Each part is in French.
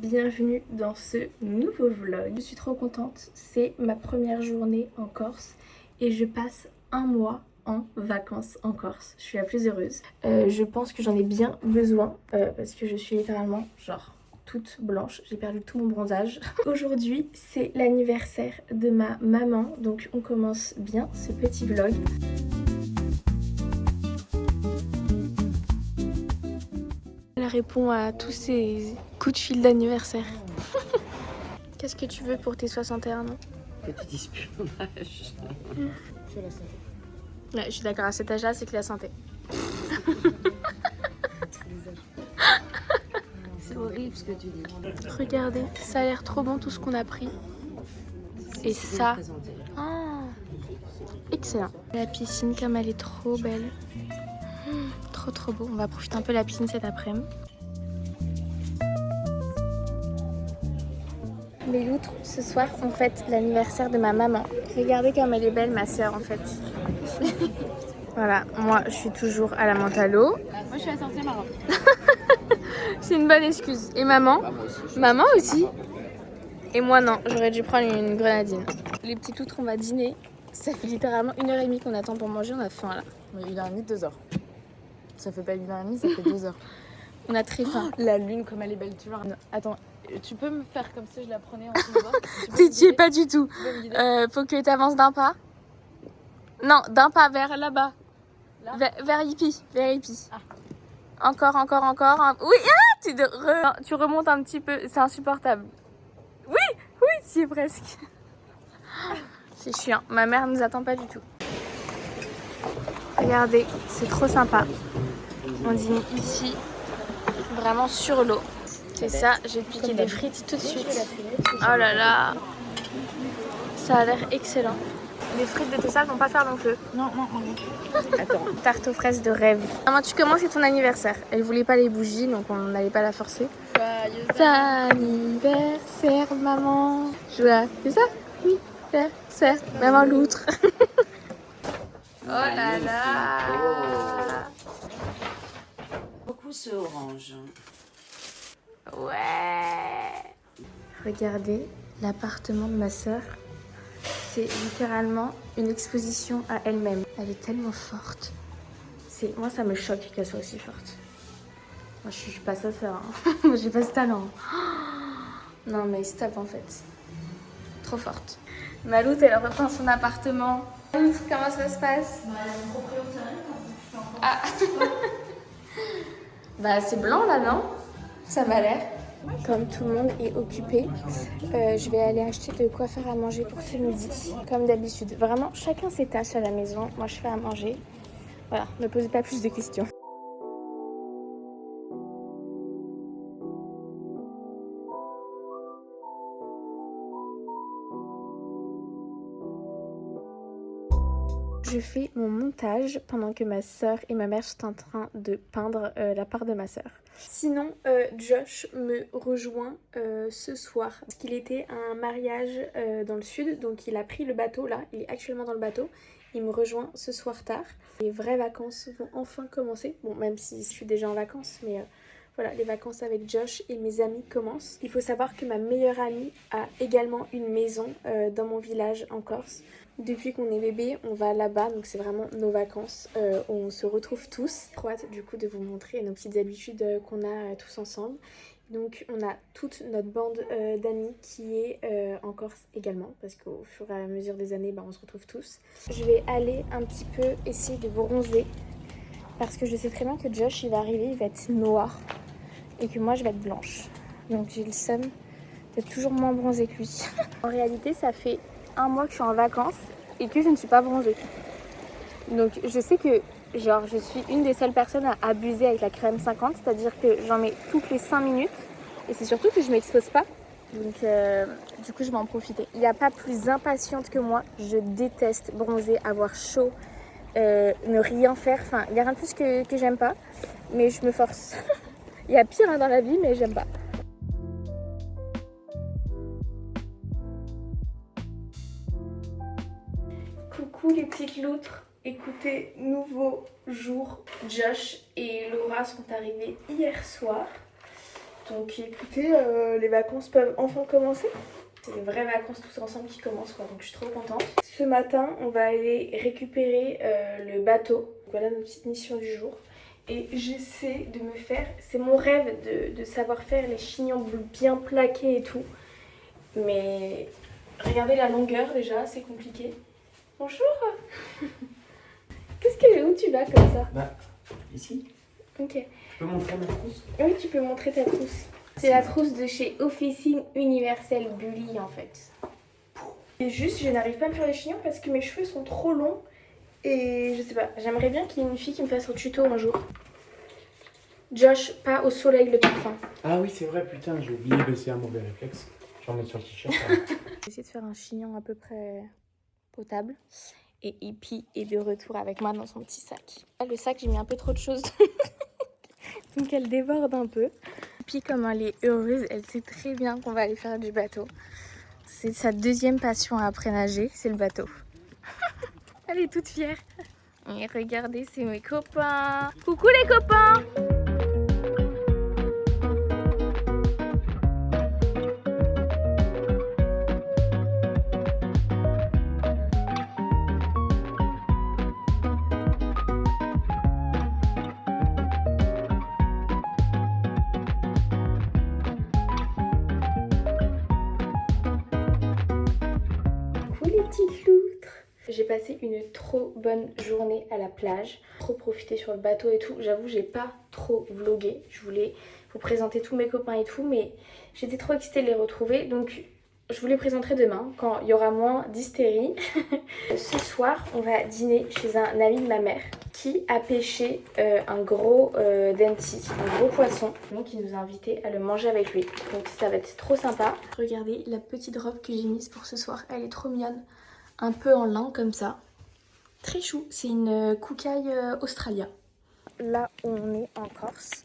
bienvenue dans ce nouveau vlog. Je suis trop contente, c'est ma première journée en Corse et je passe un mois en vacances en Corse. Je suis la plus heureuse. Je pense que j'en ai bien besoin parce que je suis littéralement genre toute blanche. J'ai perdu tout mon bronzage. Aujourd'hui, c'est l'anniversaire de ma maman, donc on commence bien ce petit vlog. Elle répond à tous ces coups de fil d'anniversaire. Qu'est-ce que tu veux pour tes 61 ans? Que tu dises plus mon âge. Je veux la santé. Ouais, je suis d'accord, à cet âge-là, c'est que la santé. C'est horrible ce que tu dis. Regardez, ça a l'air trop bon tout ce qu'on a pris. Et ça... Oh, excellent. La piscine, comme elle est trop belle. Trop beau. On va profiter un peu de la piscine cet après-midi. Les loutres, ce soir, on fête l'anniversaire de ma maman. Regardez comme elle est belle, ma soeur, en fait. Voilà, moi, je suis toujours à la menthe à l'eau. Moi, je suis assortie marrant. C'est une bonne excuse. Et maman? Maman aussi. Et moi, non. J'aurais dû prendre une grenadine. Les petits loutres, on va dîner. Ça fait littéralement 1h30 qu'on attend pour manger. On a faim, là. Mais 1h30, 2h. Ça fait pas 1h30, ça fait 2h. On a très faim. La lune, comme elle est belle, tu vois. Attends, tu peux me faire comme si je la prenais en cinéma? Tu es pas du tout. Faut que tu avances d'un pas. Non, d'un pas vers là-bas. Là Vers Hippie. Vers Hippie. Ah. Encore. Oui, tu remontes un petit peu. C'est insupportable. Oui, c'est presque. C'est chiant. Ma mère nous attend pas du tout. Regardez, c'est trop sympa. On dîne ici, vraiment sur l'eau. C'est ça, j'ai piqué des frites tout de suite. Oh là là, ça a l'air excellent. Les frites de Tessa vont pas faire long feu. Non. Attends. Tarte aux fraises de rêve. Maman, tu commences, c'est ton anniversaire. Elle voulait pas les bougies, donc on n'allait pas la forcer. Joyeux anniversaire, maman. Joyeux anniversaire, maman loutre. Oh là là. Beaucoup ce orange. Ouais. Regardez l'appartement de ma sœur. C'est littéralement une exposition à elle-même. Elle est tellement forte. Moi, ça me choque qu'elle soit aussi forte. Moi, je suis pas sa sœur. Hein. Moi, j'ai pas ce talent. Non, mais stop en fait. Trop forte. Maloute, elle repeint son appartement. Maloute, comment ça se passe? Ah. Bah, c'est blanc là, non? Ça m'a l'air. Comme tout le monde est occupé, je vais aller acheter de quoi faire à manger pour ce midi. Comme d'habitude. Vraiment, chacun ses tâches à la maison. Moi, je fais à manger. Voilà, ne posez pas plus de questions. Je fais mon montage pendant que ma soeur et ma mère sont en train de peindre la part de ma soeur. Sinon, Josh me rejoint ce soir parce qu'il était à un mariage dans le sud, donc il a pris le bateau là, il est actuellement dans le bateau. Il me rejoint ce soir tard. Les vraies vacances vont enfin commencer, bon même si je suis déjà en vacances, mais voilà, les vacances avec Josh et mes amis commencent. Il faut savoir que ma meilleure amie a également une maison dans mon village en Corse. Depuis qu'on est bébé, on va là-bas, donc c'est vraiment nos vacances. On se retrouve tous. Trop hâte du coup de vous montrer nos petites habitudes qu'on a tous ensemble. Donc on a toute notre bande d'amis qui est en Corse également, parce qu'au fur et à mesure des années, on se retrouve tous. Je vais aller un petit peu essayer de bronzer, parce que je sais très bien que Josh, il va arriver, il va être noir, et que moi je vais être blanche. Donc j'ai le seum d'être toujours moins bronzée que lui. En réalité, ça fait un mois que je suis en vacances et que je ne suis pas bronzée. Donc je sais que genre je suis une des seules personnes à abuser avec la crème 50, c'est-à-dire que j'en mets toutes les 5 minutes et c'est surtout que je m'expose pas. Donc du coup je vais en profiter. Il n'y a pas plus impatiente que moi, je déteste bronzer, avoir chaud, ne rien faire. Enfin, il n'y a rien de plus que j'aime pas, mais je me force. Il y a pire dans la vie, mais j'aime pas. Coucou les petites loutres, écoutez, nouveau jour. Josh et Laura sont arrivés hier soir. Donc écoutez, les vacances peuvent enfin commencer. C'est les vraies vacances tous ensemble qui commencent quoi, donc je suis trop contente. Ce matin, on va aller récupérer le bateau. Voilà notre petite mission du jour. Et j'essaie de me faire, c'est mon rêve de savoir faire les chignons bien plaqués et tout. Mais regardez la longueur déjà, c'est compliqué. Bonjour. Où tu vas comme ça? Bah, ici. Ok. Je peux montrer ma trousse? Oui, tu peux montrer ta trousse. C'est la trousse de chez Officine Universelle Bully en fait. Et juste, je n'arrive pas à me faire les chignons parce que mes cheveux sont trop longs. Et je sais pas, j'aimerais bien qu'il y ait une fille qui me fasse un tuto un jour. Josh, pas au soleil le parfum. Ah oui, c'est vrai, putain, j'ai oublié, mais c'est un mauvais réflexe. Je vais en mettre sur le t-shirt. J'ai essayé de faire un chignon à peu près potable. Et Hippie est de retour avec moi dans son petit sac. Le sac, j'ai mis un peu trop de choses. Donc elle déborde un peu. Hippie, comme elle est heureuse, elle sait très bien qu'on va aller faire du bateau. C'est sa deuxième passion après nager, c'est le bateau. Elle est toute fière. Et regardez, c'est mes copains. Coucou les copains! Les petites loutres. J'ai passé une trop bonne journée à la plage, trop profité sur le bateau et tout. J'avoue, j'ai pas trop vlogué. Je voulais vous présenter tous mes copains et tout, mais j'étais trop excitée de les retrouver. Donc je vous les présenterai demain quand il y aura moins d'hystérie. Ce soir, on va dîner chez un ami de ma mère qui a pêché un gros denti, un gros poisson. Donc il nous a invités à le manger avec lui. Donc ça va être trop sympa. Regardez la petite robe que j'ai mise pour ce soir. Elle est trop mignonne. Un peu en lin comme ça. Très chou. C'est une Kookaï Australia. Là où on est en Corse,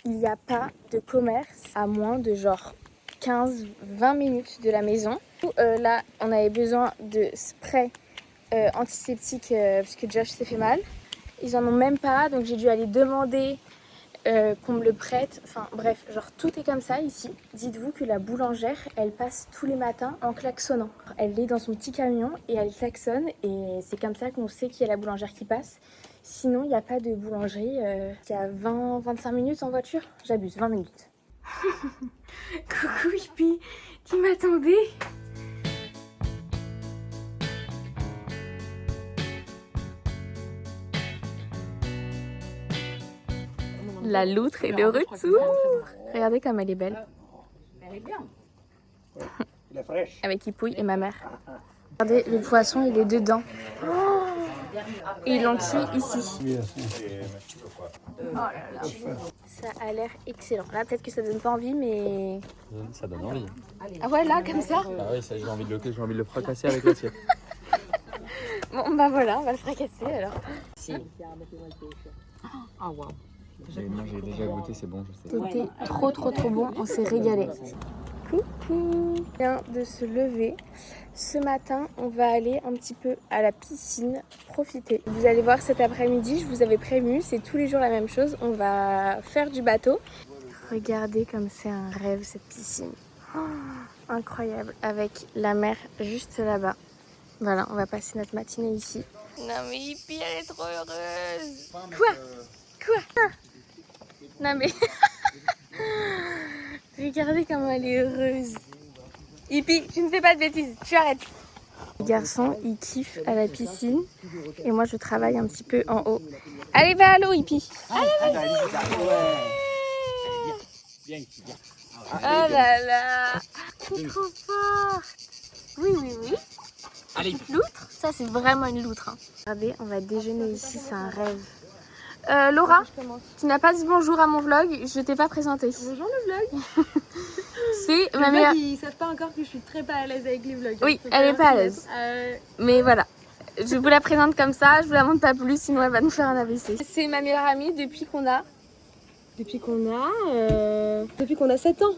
il n'y a pas de commerce à moins de genre 15-20 minutes de la maison. Là, on avait besoin de spray antiseptique parce que Josh s'est fait mal. Ils en ont même pas, donc j'ai dû aller demander qu'on me le prête. Enfin bref, genre tout est comme ça ici. Dites-vous que la boulangère, elle passe tous les matins en klaxonnant. Elle est dans son petit camion et elle klaxonne et c'est comme ça qu'on sait qu'il y a la boulangère qui passe. Sinon, il n'y a pas de boulangerie. Il y a 20-25 minutes en voiture. J'abuse, 20 minutes. Coucou Hippie, tu m'attendais? La loutre est de retour. Regardez comme elle est belle. Elle est bien. Elle est fraîche. Avec Hipouille et ma mère. Regardez, le poisson, il est dedans. Oh, et ils l'ont cuit ici. Oh là là. Ça a l'air excellent. Là, peut-être que ça donne pas envie, mais... Ça donne envie. Ah ouais, là, comme ça? Ah oui, j'ai envie de le fracasser avec l'assiette. Bon, bah voilà, on va le fracasser alors. Si. Ah waouh. J'ai déjà goûté, c'est bon, je sais. C'était trop bon, on s'est régalé. Coucou! On vient de se lever. Ce matin, on va aller un petit peu à la piscine, profiter. Vous allez voir cet après-midi, je vous avais prévenu, c'est tous les jours la même chose. On va faire du bateau. Regardez comme c'est un rêve cette piscine. Oh, incroyable, avec la mer juste là-bas. Voilà, on va passer notre matinée ici. Non mais Hippie, elle est trop heureuse. Quoi? Non mais... Regardez comment elle est heureuse. Hippie, tu ne fais pas de bêtises, tu arrêtes. Les garçons, ils kiffent à la piscine. Et moi, je travaille un petit peu en haut. Allez, va à l'eau, Hippie. Allez, vas-y. Oh là là. C'est trop fort. Oui. Allez. Loutre, ça c'est vraiment une loutre. Hein. Regardez, on va déjeuner ici, c'est un rêve. Laura, tu n'as pas dit bonjour à mon vlog, je t'ai pas présenté. Bonjour le vlog. C'est ma meilleure... Ils savent pas encore que je suis très pas à l'aise avec les vlogs. Oui, elle est pas à l'aise. Mais voilà, je vous la présente comme ça, je vous la montre pas plus, sinon elle va nous faire un AVC. C'est ma meilleure amie depuis qu'on a... Depuis qu'on a 7 ans.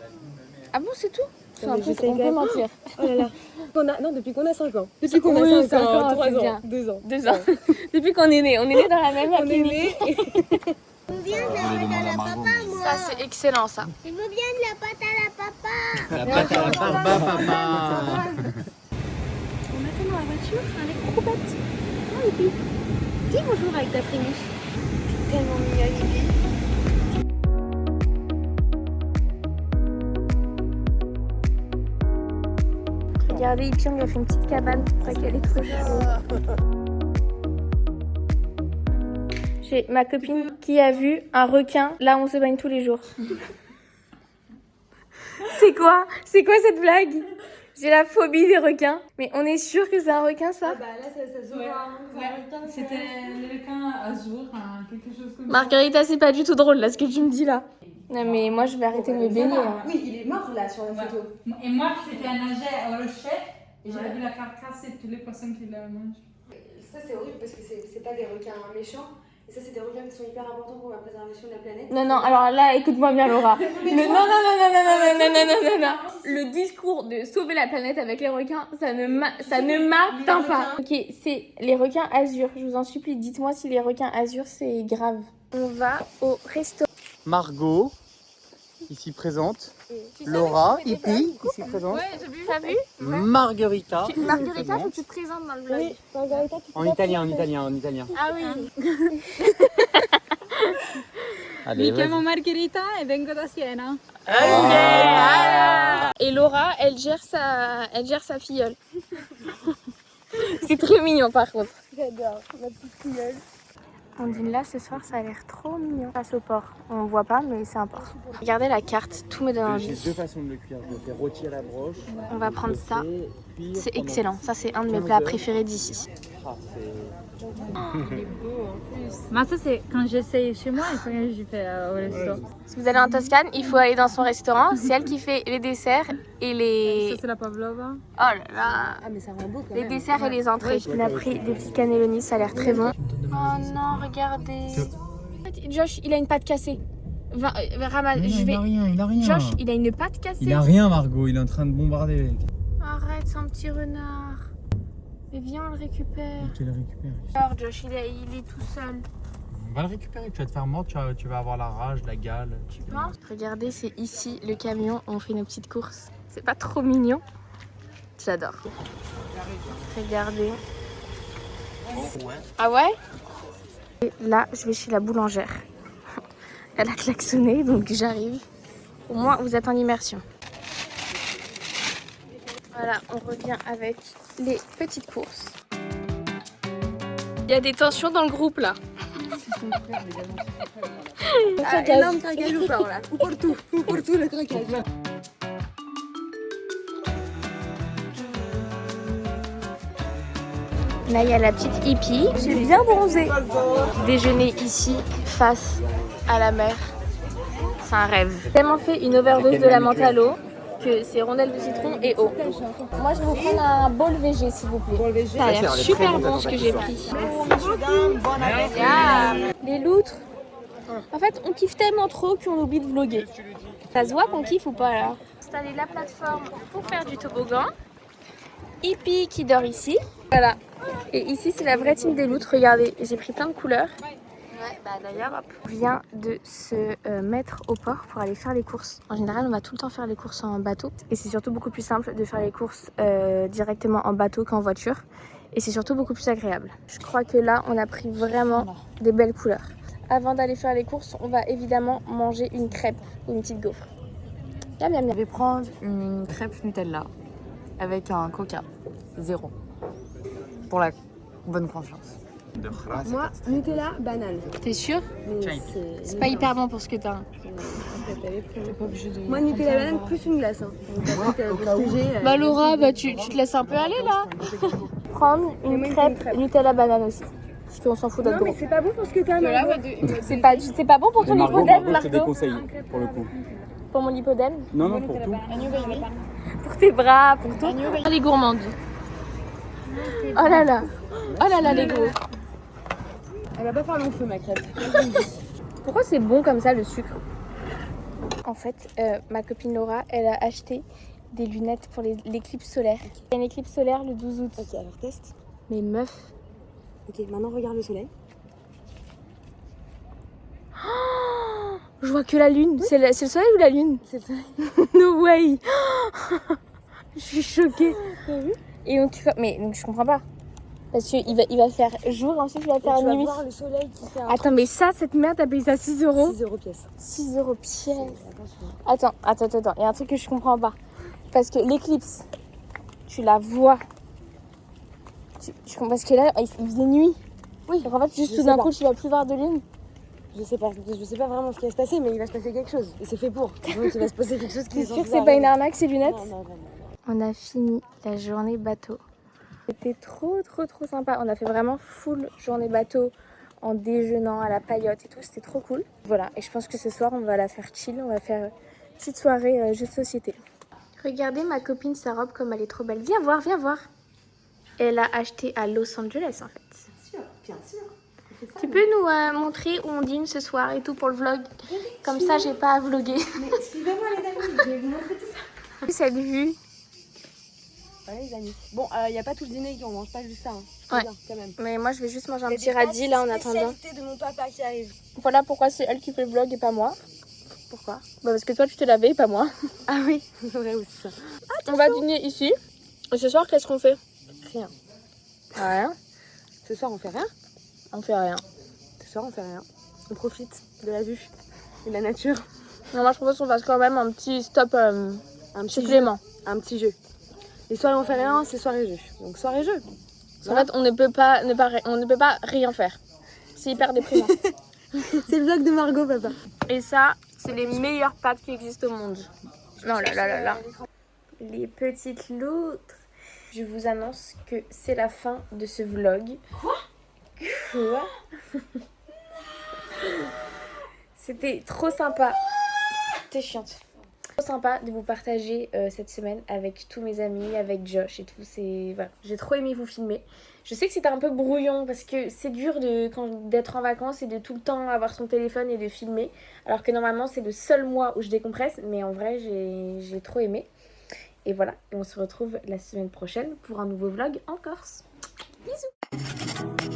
Ah bon, c'est tout? On peut mentir. Oh là là. Non, depuis qu'on a 5 ans. Depuis qu'on a 5 ans, 3 ans, 2 ans. Depuis qu'on est né. On est né dans la même On est né. Je vais demander à Margot. Ça, c'est excellent, ça. Je veux bien de la pâte à la papa. La pâte à la papa, papa. On attend dans la voiture avec Robert. Oh, Yippie. Dis bonjour avec ta frémousse. Tellement mignonne, Yippie. Regardez, Yippie, on lui a fait une petite cabane pour qu'elle ait trop chaud. J'ai ma copine qui a vu un requin. Là, on se baigne tous les jours. C'est quoi cette blague? J'ai la phobie des requins. Mais on est sûr que c'est un requin, ça? Bah là, ça se voit. C'était le requin azur, quelque chose comme ça. Margarita, c'est pas du tout drôle, là, ce que tu me dis, là. Non, mais moi, je vais arrêter de me baigner. Hein. Oui, il est mort là sur la photo. Et moi, j'étais à nager au rocher et j'avais vu la carcasse et toutes les personnes qui la mangent. Ça, c'est horrible parce que c'est pas des requins méchants. Et ça, c'est des requins qui sont hyper importants pour la préservation de la planète. Non, non, alors là, écoute-moi bien, Laura. Non. Le discours de sauver la planète avec les requins, ça ne m'atteint pas. Ok, c'est les requins azur. Je vous en supplie, dites-moi si les requins azur, c'est grave. On va au restaurant. Margot, ici présente. Laura, Yippie, ici présente. Ouais, j'ai vu. T'as vu? Margarita. Margarita, faut que tu te présentes dans le vlog. Oui, Margarita, tu En italien. Ah oui. Allez, Mi chiamo Margherita e vengo da Siena. Et Laura, elle gère sa filleule. C'est très mignon par contre. J'adore, ma petite filleule. On dîne là ce soir, ça a l'air trop mignon. Face au port, on voit pas mais c'est un port. Regardez la carte, tout me donne envie. J'ai deux façons de le cuire. Je le fais rôtir la broche. On va prendre ça. C'est excellent, ça c'est un de mes plats préférés d'ici. Mais ça, c'est quand j'essaye chez moi et quand je fais au resto. Si vous allez en Toscane, il faut aller dans son restaurant. C'est elle qui fait les desserts et les... Ça, c'est la pavlova. Oh là là. Ah, mais ça rend beau quand Les même. desserts et les entrées. On a pris des petits cannelloni, ça a l'air très bon. Oh non, regardez. Josh, il a une patte cassée. Rama, Il a rien. Josh, il a une patte cassée. Il a rien, Margot. Il est en train de bombarder. Arrête, c'est un petit renard. Mais viens, on le récupère. Tu le récupères. Alors, Josh, il est tout seul. On va le récupérer. Tu vas te faire mordre. Tu vas avoir la rage, la gale. Tu penses? Regardez, c'est ici le camion. On fait nos petites courses. C'est pas trop mignon? J'adore. Regardez. Ah ouais? Et là, je vais chez la boulangère. Elle a klaxonné, donc j'arrive. Au moins, vous êtes en immersion. Voilà, on revient avec les petites courses. Il y a des tensions dans le groupe, là. Énorme craquage ou pas, là. Ou pour tout le craquage. Là, il y a la petite hippie. J'ai bien bronzé. Déjeuner ici, face à la mer. C'est un rêve. J'ai tellement fait une overdose de la menthe à l'eau que c'est rondelles de citron et eau. Moi, je vais vous prendre un bol VG, s'il vous plaît. Ça a l'air super bon ce que j'ai pris. Les loutres. En fait, on kiffe tellement trop qu'on oublie de vlogger. Ça se voit qu'on kiffe ou pas là? Installer la plateforme pour faire du toboggan. Hippie qui dort ici. Voilà. Et ici, c'est la vraie team des loutres. Regardez, j'ai pris plein de couleurs. Ouais, bah d'ailleurs, hop. On vient de se mettre au port pour aller faire les courses. En général, on va tout le temps faire les courses en bateau. Et c'est surtout beaucoup plus simple de faire les courses directement en bateau qu'en voiture. Et c'est surtout beaucoup plus agréable. Je crois que là, on a pris vraiment des belles couleurs. Avant d'aller faire les courses, on va évidemment manger une crêpe ou une petite gaufre. Miam, miam, miam. Je vais prendre une crêpe Nutella avec un coca. 0. Pour la bonne confiance. Moi, Nutella, banane. T'es sûr? Mais C'est pas hyper bon pour ce que t'as. Moi, Nutella, banane, plus une glace. Hein. Donc, parce que j'ai, Bah Laura, bah tu te laisses un peu aller là. Prendre une crêpe Nutella banane aussi. Parce qu'on s'en fout d'être Non, gros. mais c'est pas bon parce que t'as un C'est pas bon pour ton lipodème, je te Margot? déconseille pour le coup. Pour mon lipodème? Non, pour tout. Pour tes bras, pour tout. Les gourmandes. Oh là là. Oh là là, les gros. Elle va pas faire long feu, ma crêpe. Pourquoi c'est bon comme ça le sucre? En fait, ma copine Laura, elle a acheté des lunettes pour l'éclipse solaire. Il y a une éclipse solaire le 12 août. Ok, alors test. Mais meuf. Ok, maintenant regarde le soleil. Je vois que la lune. C'est le soleil ou la lune? C'est le soleil. No way. Je suis choquée. Et donc, mais donc, je comprends pas. Parce qu'il va faire jour, ensuite il va faire Tu vas nuit. voir le soleil qui fait un Attends, mais ça, cette merde, t'as payé ça 6 euros? 6 euros pièce. 6 euros pièce. Attention. Attends. Il y a un truc que je comprends pas. Parce que l'éclipse, tu la vois. Parce que là, il faisait nuit. Oui. Donc en fait, juste Je tout sais d'un pas. coup, tu vas plus voir de lune. Je sais pas vraiment ce qui va se passer, mais il va se passer quelque chose. Et c'est fait pour. Donc il va se passer quelque chose qui T'es est sûr que censé c'est pas une arriver. arnaque, ces lunettes? Non, vraiment. On a fini la journée bateau. C'était trop sympa. On a fait vraiment full journée bateau en déjeunant à la paillote et tout. C'était trop cool. Voilà, et je pense que ce soir, on va la faire chill. On va faire une petite soirée jeu de société. Regardez ma copine, sa robe, comme elle est trop belle. Viens voir. Elle a acheté à Los Angeles, en fait. Bien sûr. Tu peux nous montrer où on dîne ce soir et tout pour le vlog? Comme ça, j'ai pas à vlogger. Mais suivez-moi les amis, je vais vous montrer tout ça. Cette vue. Voilà les amis. Bon, il n'y a pas tout le dîner, on mange pas juste ça. Hein. Ouais. Bien, quand même. Mais moi, je vais juste manger un Il y a petit des radis là en attendant. spécialités de mon papa qui arrive. Voilà pourquoi c'est elle qui fait le vlog et pas moi. Pourquoi? Bah parce que toi tu t'es lavé et pas moi. Ah oui, c'est vrai aussi ça. On va dîner ici. Et ce soir qu'est-ce qu'on fait? Rien. Rien. Ce soir on fait rien. On fait rien. Ce soir on fait rien. On profite de la vue et de la nature. Non, moi je propose qu'on fasse quand même un petit stop Un petit supplément. jeu. Un petit jeu. Les soirées on fait rien, c'est soirée-jeu. Donc soirée-jeu. En fait on ne peut pas rien faire. C'est hyper déprimant. C'est le vlog de Margot, papa. Et ça, c'est les meilleures pâtes qui existent au monde. Non là. Les petites loutres. Je vous annonce que c'est la fin de ce vlog. Quoi? C'était trop sympa. T'es chiante. Trop sympa de vous partager cette semaine avec tous mes amis, avec Josh et tout. Voilà. J'ai trop aimé vous filmer. Je sais que c'était un peu brouillon parce que c'est dur d'être en vacances et de tout le temps avoir son téléphone et de filmer. Alors que normalement c'est le seul mois où je décompresse. Mais en vrai j'ai trop aimé. Et voilà, et on se retrouve la semaine prochaine pour un nouveau vlog en Corse. Bisous!